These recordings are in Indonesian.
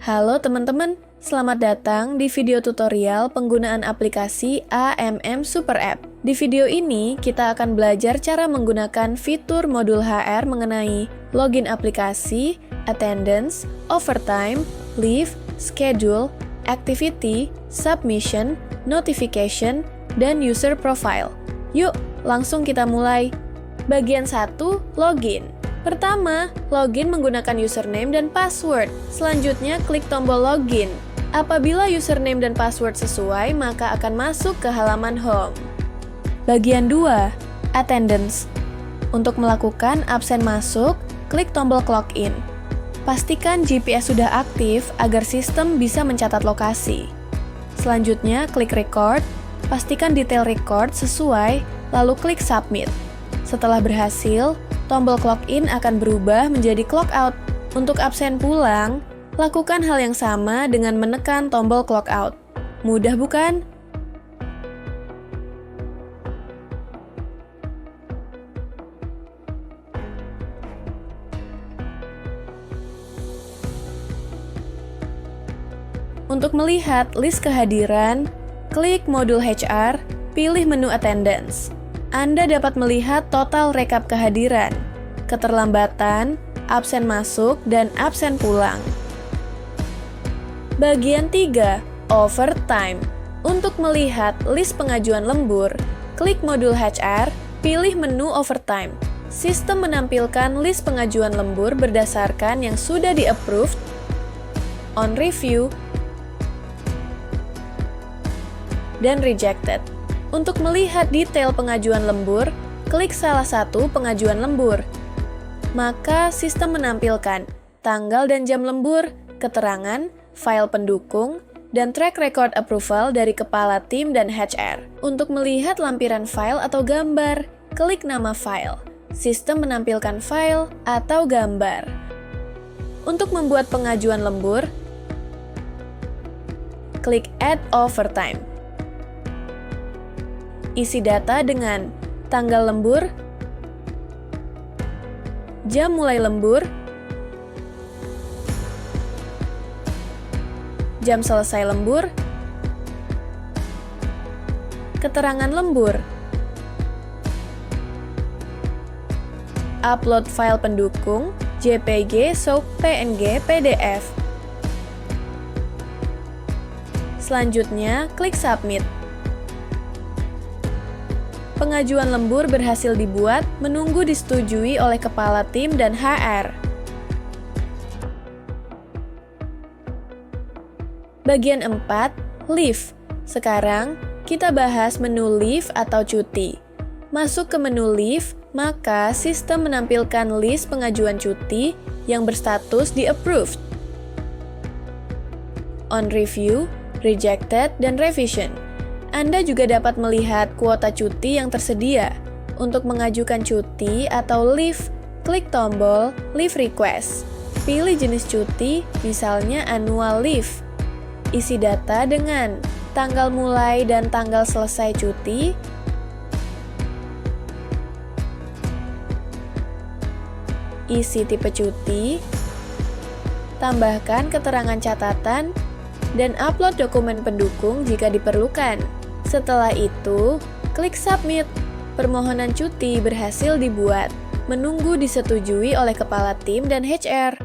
Halo teman-teman, selamat datang di video tutorial penggunaan aplikasi AMM Super App. Di video ini, kita akan belajar cara menggunakan fitur modul HR mengenai login aplikasi, attendance, overtime, leave, schedule, activity, submission, notification, dan user profile. Yuk, langsung kita mulai. Bagian 1, login. Pertama, login menggunakan username dan password. Selanjutnya, klik tombol login. Apabila username dan password sesuai, maka akan masuk ke halaman home. Bagian 2, attendance. Untuk melakukan absen masuk, klik tombol clock in. Pastikan GPS sudah aktif agar sistem bisa mencatat lokasi. Selanjutnya, klik record. Pastikan detail record sesuai, lalu klik submit. Setelah berhasil, tombol clock in akan berubah menjadi clock out. Untuk absen pulang, lakukan hal yang sama dengan menekan tombol clock out. Mudah bukan? Untuk melihat list kehadiran, klik modul HR, pilih menu attendance. Anda dapat melihat total rekap kehadiran, keterlambatan, absen masuk, dan absen pulang. Bagian 3, overtime. Untuk melihat list pengajuan lembur, klik modul HR, pilih menu overtime. Sistem menampilkan list pengajuan lembur berdasarkan yang sudah di-approved, on review, dan rejected. Untuk melihat detail pengajuan lembur, klik salah satu pengajuan lembur. Maka sistem menampilkan tanggal dan jam lembur, keterangan, file pendukung, dan track record approval dari kepala tim dan HR. Untuk melihat lampiran file atau gambar, klik nama file. Sistem menampilkan file atau gambar. Untuk membuat pengajuan lembur, klik Add Overtime. Isi data dengan tanggal lembur, jam mulai lembur, jam selesai lembur, keterangan lembur, upload file pendukung, JPG, SOAP, PNG, PDF. Selanjutnya, klik Submit. Pengajuan lembur berhasil dibuat, menunggu disetujui oleh kepala tim dan HR. Bagian 4, leave. Sekarang, kita bahas menu leave atau cuti. Masuk ke menu leave, maka sistem menampilkan list pengajuan cuti yang berstatus di-approved, on review, rejected, dan revision. Anda juga dapat melihat kuota cuti yang tersedia. Untuk mengajukan cuti atau leave, klik tombol Leave Request. Pilih jenis cuti, misalnya annual leave. Isi data dengan tanggal mulai dan tanggal selesai cuti, isi tipe cuti, tambahkan keterangan catatan, dan upload dokumen pendukung jika diperlukan. Setelah itu, klik Submit. Permohonan cuti berhasil dibuat, menunggu disetujui oleh kepala tim dan HR.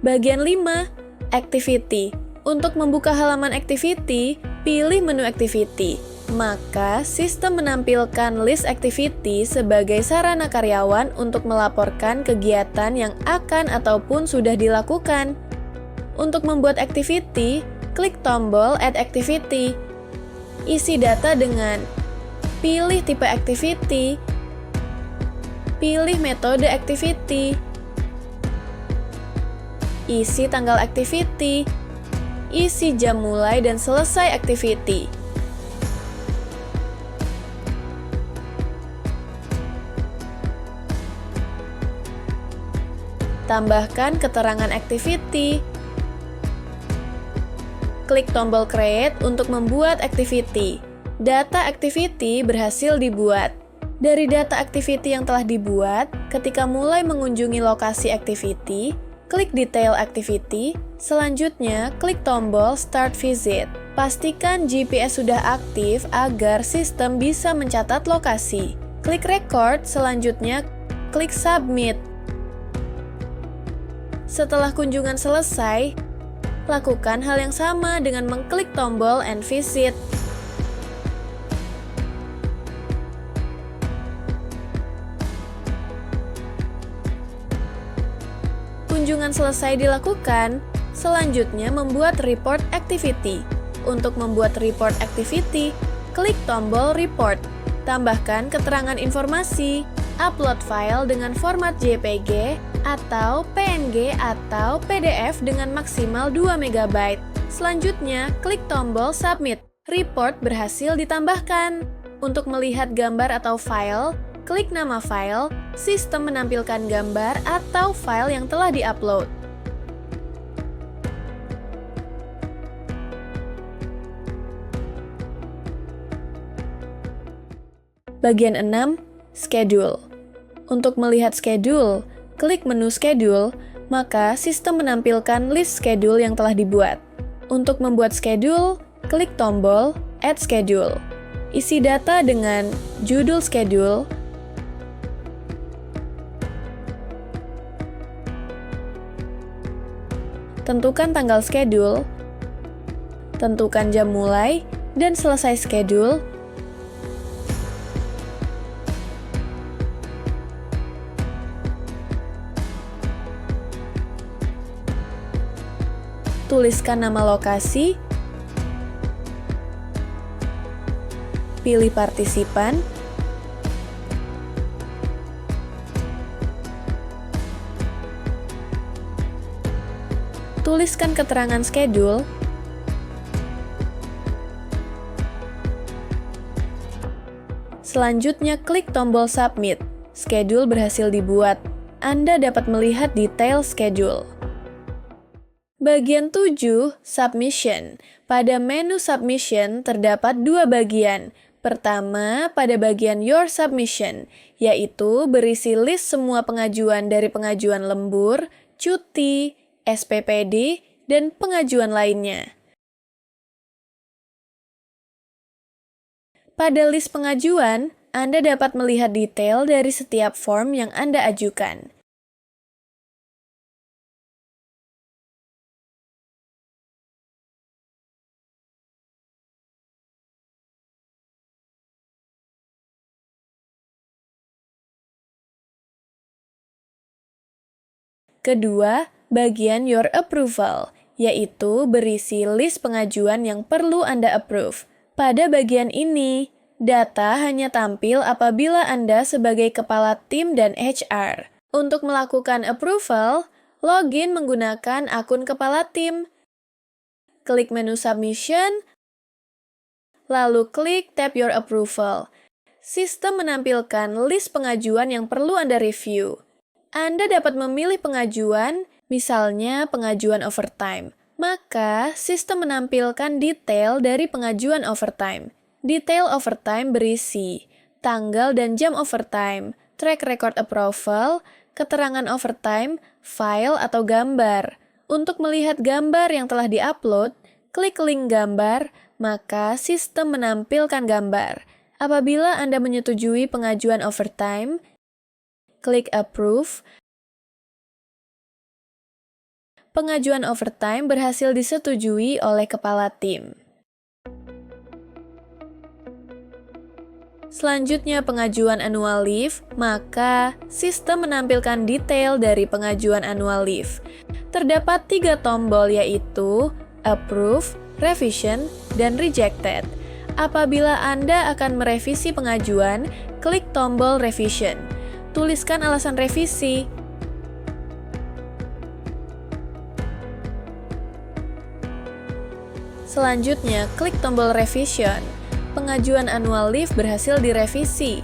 Bagian 5, Activity. Untuk membuka halaman Activity, pilih menu Activity. Maka, sistem menampilkan list activity sebagai sarana karyawan untuk melaporkan kegiatan yang akan ataupun sudah dilakukan. Untuk membuat activity, klik tombol Add Activity. Isi data dengan pilih tipe activity, pilih metode activity, isi tanggal activity, isi jam mulai dan selesai activity. Tambahkan keterangan activity. Klik tombol Create untuk membuat activity. Data activity berhasil dibuat. Dari data activity yang telah dibuat, ketika mulai mengunjungi lokasi activity, klik Detail Activity, selanjutnya klik tombol Start Visit. Pastikan GPS sudah aktif agar sistem bisa mencatat lokasi. Klik Record, selanjutnya klik Submit. Setelah kunjungan selesai, lakukan hal yang sama dengan mengklik tombol End Visit. Kunjungan selesai dilakukan, selanjutnya membuat Report Activity. Untuk membuat Report Activity, klik tombol Report. Tambahkan keterangan informasi, upload file dengan format JPG, atau PNG atau PDF dengan maksimal 2 MB. Selanjutnya, klik tombol Submit. Report berhasil ditambahkan. Untuk melihat gambar atau file, klik nama file, sistem menampilkan gambar atau file yang telah di-upload. Bagian 6, Schedule. Untuk melihat schedule, klik menu Schedule, maka sistem menampilkan list schedule yang telah dibuat. Untuk membuat schedule, klik tombol Add Schedule. Isi data dengan judul schedule, tentukan tanggal schedule, tentukan jam mulai dan selesai schedule, tuliskan nama lokasi, pilih partisipan, tuliskan keterangan schedule, selanjutnya klik tombol Submit. Schedule berhasil dibuat. Anda dapat melihat detail schedule. Bagian 7, Submission. Pada menu Submission terdapat dua bagian. Pertama, pada bagian Your Submission, yaitu berisi list semua pengajuan dari pengajuan lembur, cuti, SPPD, dan pengajuan lainnya. Pada list pengajuan, Anda dapat melihat detail dari setiap form yang Anda ajukan. Kedua, bagian Your Approval, yaitu berisi list pengajuan yang perlu Anda approve. Pada bagian ini, data hanya tampil apabila Anda sebagai kepala tim dan HR. Untuk melakukan approval, login menggunakan akun kepala tim. Klik menu Submission, lalu klik tab Your Approval. Sistem menampilkan list pengajuan yang perlu Anda review. Anda dapat memilih pengajuan, misalnya pengajuan overtime. Maka, sistem menampilkan detail dari pengajuan overtime. Detail overtime berisi tanggal dan jam overtime, track record approval, keterangan overtime, file atau gambar. Untuk melihat gambar yang telah di-upload, klik link gambar, maka sistem menampilkan gambar. Apabila Anda menyetujui pengajuan overtime, klik Approve. Pengajuan overtime berhasil disetujui oleh kepala tim. Selanjutnya pengajuan annual leave, maka sistem menampilkan detail dari pengajuan annual leave. Terdapat 3 tombol yaitu Approve, Revision, dan Rejected. Apabila Anda akan merevisi pengajuan, klik tombol Revision. Tuliskan alasan revisi. Selanjutnya, klik tombol Revision. Pengajuan annual leave berhasil direvisi.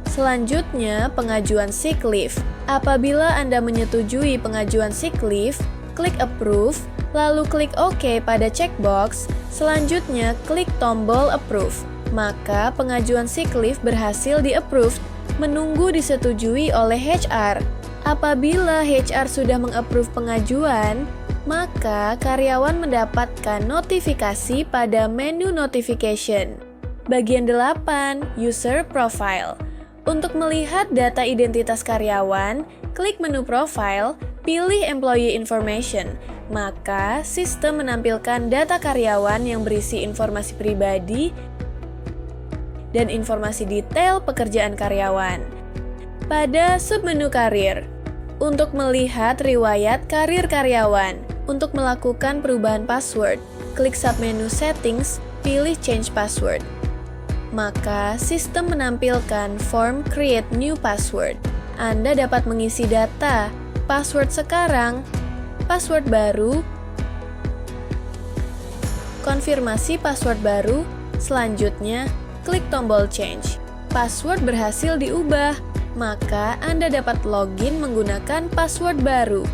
Selanjutnya, pengajuan sick leave. Apabila Anda menyetujui pengajuan sick leave, klik Approve, lalu klik OK pada checkbox. Selanjutnya, klik tombol Approve. Maka pengajuan sick leave berhasil di-approve, menunggu disetujui oleh HR. Apabila HR sudah meng-approve pengajuan, maka karyawan mendapatkan notifikasi pada menu notification. Bagian 8, User Profile. Untuk melihat data identitas karyawan, klik menu Profile, pilih Employee Information. Maka, sistem menampilkan data karyawan yang berisi informasi pribadi dan informasi detail pekerjaan karyawan. Pada submenu Karir, untuk melihat riwayat karir karyawan, untuk melakukan perubahan password, klik submenu Settings, pilih Change Password. Maka, sistem menampilkan form Create New Password. Anda dapat mengisi data, password sekarang, password baru, konfirmasi password baru, selanjutnya klik tombol Change. Password berhasil diubah, maka Anda dapat login menggunakan password baru.